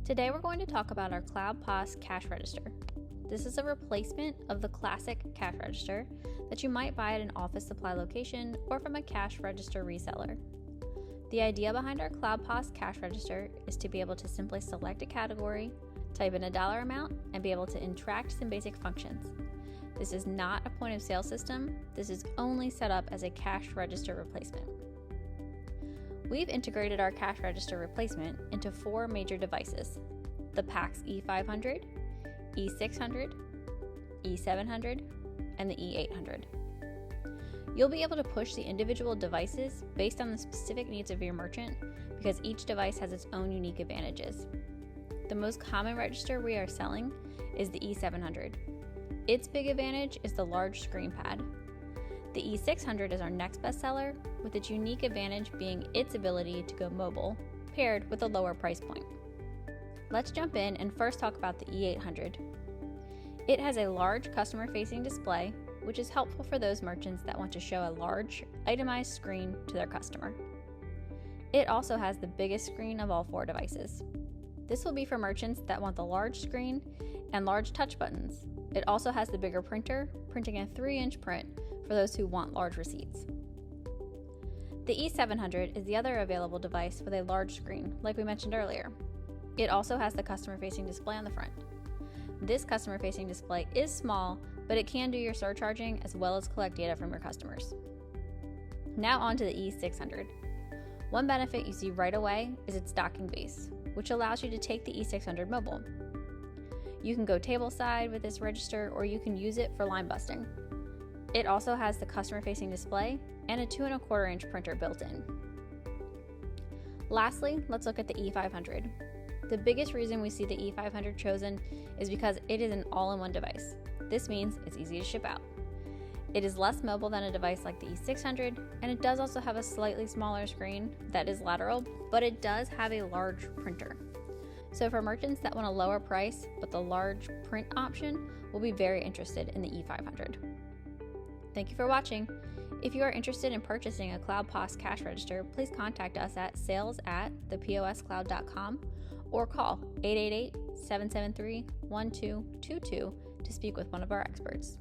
Today we're going to talk about our CloudPOS cash register. This is a replacement of the classic cash register that you might buy at an office supply location or from a cash register reseller. The idea behind our CloudPOS cash register is to be able to simply select a category, type in a dollar amount, and be able to interact some basic functions. This is not a point of sale system. This is only set up as a cash register replacement. We've integrated our cash register replacement into 4 major devices: the PAX E500, E600, E700, and the E800. You'll be able to push the individual devices based on the specific needs of your merchant because each device has its own unique advantages. The most common register we are selling is the E700. Its big advantage is the large screen pad. The E600 is our next bestseller, with its unique advantage being its ability to go mobile, paired with a lower price point. Let's jump in and first talk about the E800. It has a large customer-facing display, which is helpful for those merchants that want to show a large, itemized screen to their customer. It also has the biggest screen of all 4 devices. This will be for merchants that want the large screen and large touch buttons. It also has the bigger printer, printing a 3-inch print for those who want large receipts. The E700 is the other available device with a large screen, like we mentioned earlier. It also has the customer-facing display on the front. This customer-facing display is small, but it can do your surcharging as well as collect data from your customers. Now on to the E600. One benefit you see right away is its docking base, which allows you to take the E600 mobile. You can go tableside with this register, or you can use it for line busting. It also has the customer-facing display and a 2¼ inch printer built in. Lastly, let's look at the E500. The biggest reason we see the E500 chosen is because it is an all-in-one device. This means it's easy to ship out. It is less mobile than a device like the E600, and it does also have a slightly smaller screen that is lateral, but it does have a large printer. So for merchants that want a lower price but the large print option, will be very interested in the E500. Thank you for watching. If you are interested in purchasing a CloudPOS cash register, please contact us at sales@theposcloud.com or call 888-773-1222 to speak with one of our experts.